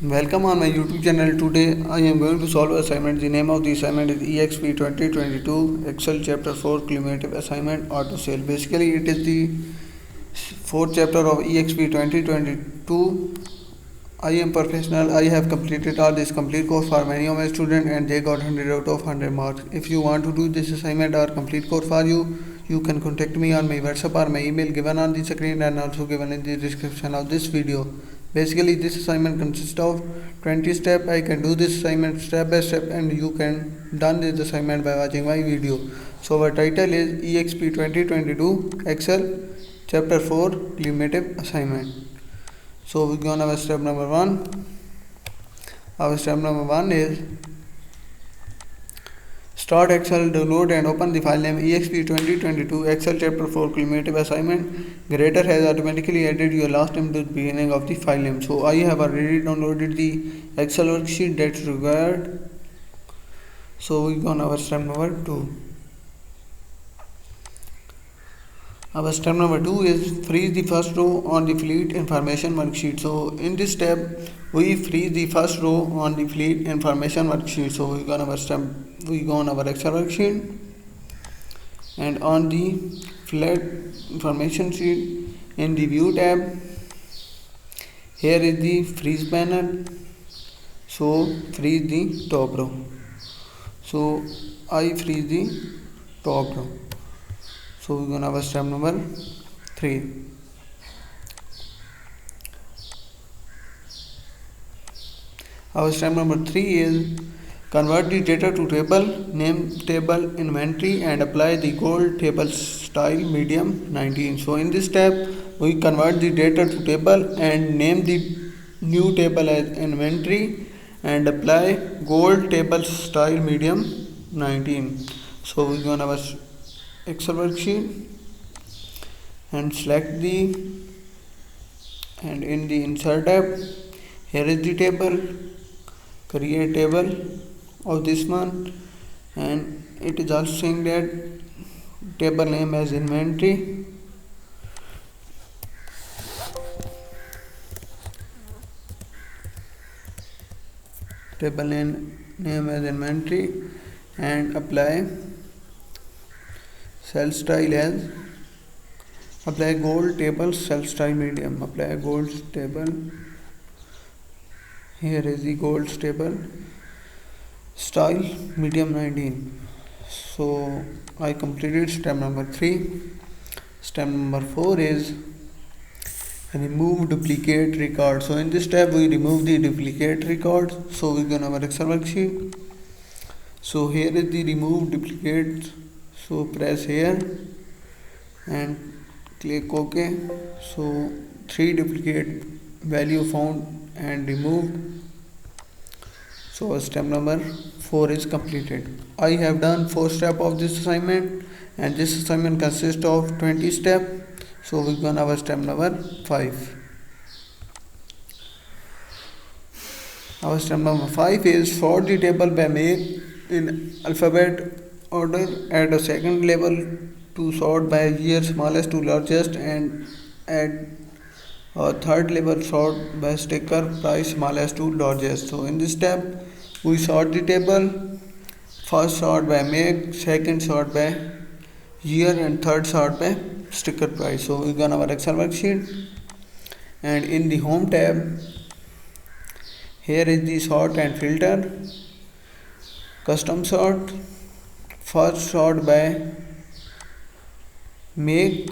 Welcome on my YouTube channel. Today I am going to solve assignment. The name of the assignment is EXP 2022 Excel chapter 4 cumulative assignment auto sale. Basically it is the fourth chapter of EXP 2022. I am professional. I have completed all this complete course for many of my students and they got 100 out of 100 marks. If you want to do this assignment or complete course for you can contact me on my WhatsApp or my email given on the screen and also given in the description of this video. Basically this assignment consists of 20 steps. I can do this assignment step by step and you can done this assignment by watching my video. So our title is EXP 2022 Excel chapter 4 cumulative assignment. So we go on our step number 1. Our step number 1 is start Excel, download and open the file name EXP 2022 Excel chapter 4 cumulative assignment. Grader has automatically added your last name to the beginning of the file name. So I have already downloaded the Excel worksheet that's required. So we go on our step number 2. Our step number 2 is freeze the first row on the fleet information worksheet. So in this step we freeze the first row on the fleet information worksheet. So we go on our Excel worksheet and on the fleet information sheet in the view tab, here is the freeze panel. So freeze the top row. So I freeze the top row. So we're going to have step number 3. Our step number 3 is convert the data to table, name table inventory and apply the gold table style medium 19. So in this step we convert the data to table and name the new table as inventory and apply gold table style medium 19. So we're going to have Excel worksheet and select and in the insert tab, here is the table, create table of this one and it is also saying that table name as inventory, table name as inventory and apply cell style as apply gold table cell style medium, apply gold table, here is the gold table style medium 19. So I completed step number 3. Step number 4 is remove duplicate record. So in this step we remove the duplicate record. So we go on our Excel worksheet. So here is the remove duplicate. So press here and click OK. So 3 duplicate value found and removed. So step number 4 is completed. I have done 4 steps of this assignment and this assignment consists of 20 steps. So we go on our step number 5. Our step number 5 is sort the table by make in alphabet order. Add a second label to sort by year smallest to largest and add a third label sort by sticker price smallest to largest. So in this step we sort the table. First sort by make, second sort by year and third sort by sticker price. So we go on our Excel worksheet and in the home tab, here is the sort and filter, custom sort. First sort by make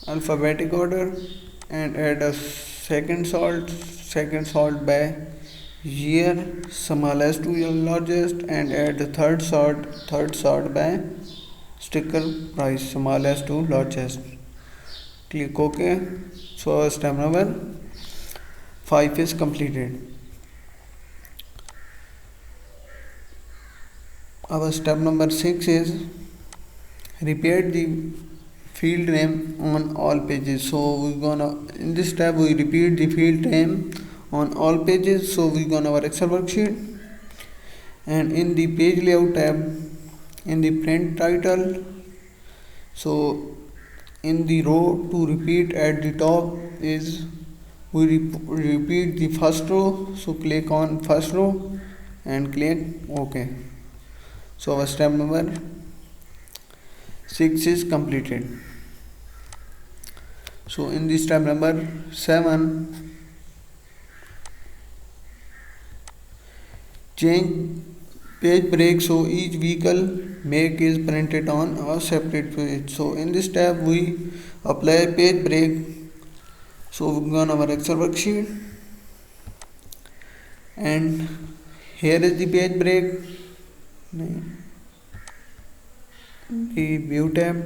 alphabetic order and add a second sort by year smallest to largest and add the third sort by sticker price smallest to largest. Click OK. So step number 5 is completed. Our step number 6 is repeat the field name on all pages. So we're gonna in this tab we repeat the field name on all pages. So we go on our Excel worksheet and in the page layout tab, in the print title, so in the row to repeat at the top is We repeat the first row, so click on first row and click OK. So our step number 6 is completed. So in the step number 7, change page break, so each vehicle make is printed on a separate page. So in this tab we apply page break. So we go on our Excel worksheet and here is the page break, the view tab.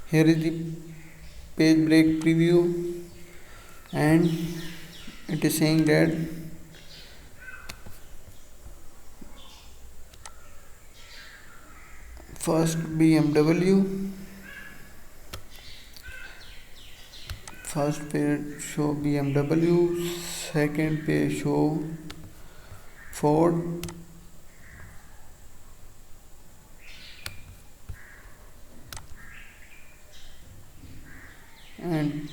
Here is the page break preview and it is saying that first BMW, first page show BMW, second page show Ford, and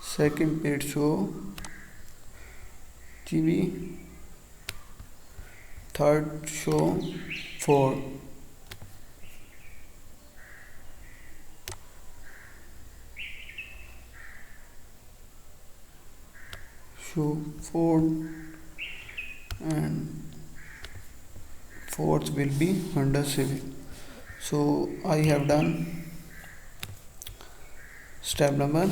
second page show GB, third show Ford. Show Ford and fourth will be Honda Civic. So I have done step number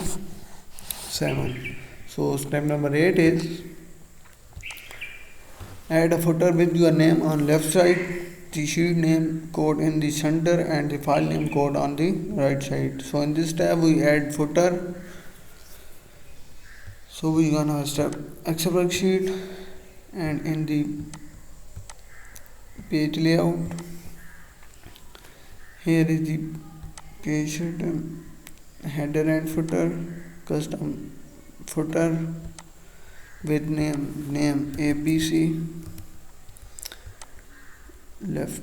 7. So step number 8 is add a footer with your name on left side, the sheet name code in the center and the file name code on the right side. So in this tab we add footer. So we gonna step Excel worksheet and in the page layout, here is the page header and footer, custom footer with name ABC, left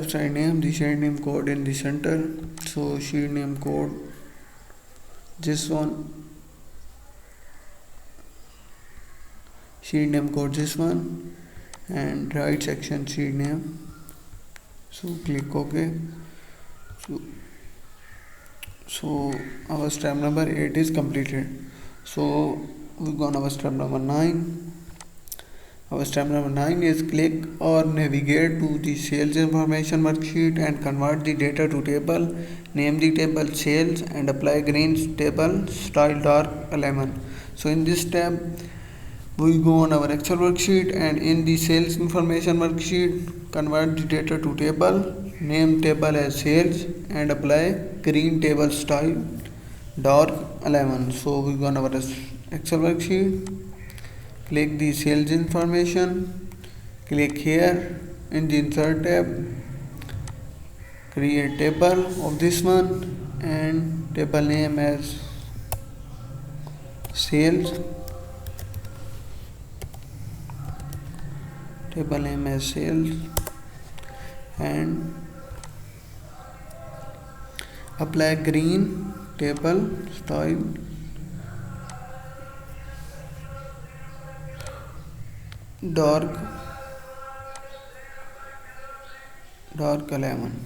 side name, the sheet name code in the center. So sheet name code this one, sheet name code this one, and right section sheet name. So click OK. So our step number 8 is completed. So we go on our step number 9. Our step number 9 is click or navigate to the sales information worksheet and convert the data to table. Name the table sales and apply green table style dark lemon. So in this tab we go on our Excel worksheet and in the sales information worksheet convert the data to table, name table as sales and apply green table style dark lemon. So we go on our Excel worksheet, click the sales information, click here in the insert tab, create table of this one and table name as sales, table name as sales and apply green table style dark lemon.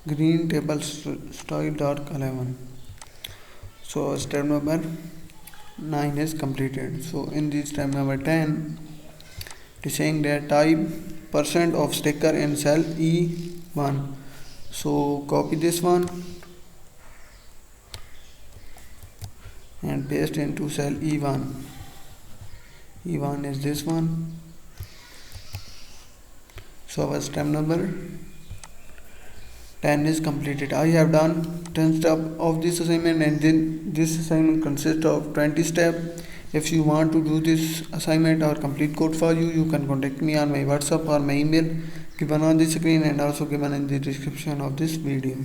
Green table style dark lemon. So step number 9 is completed. So in this step number 10 it is saying that type % of sticker in cell E1. So copy this one and paste into cell E1. E1 is this one. So our step number 10 is completed. I have done 10 steps of this assignment and then this assignment consists of 20 steps. If you want to do this assignment or complete code for you, you can contact me on my WhatsApp or my email given on the screen and also given in the description of this video.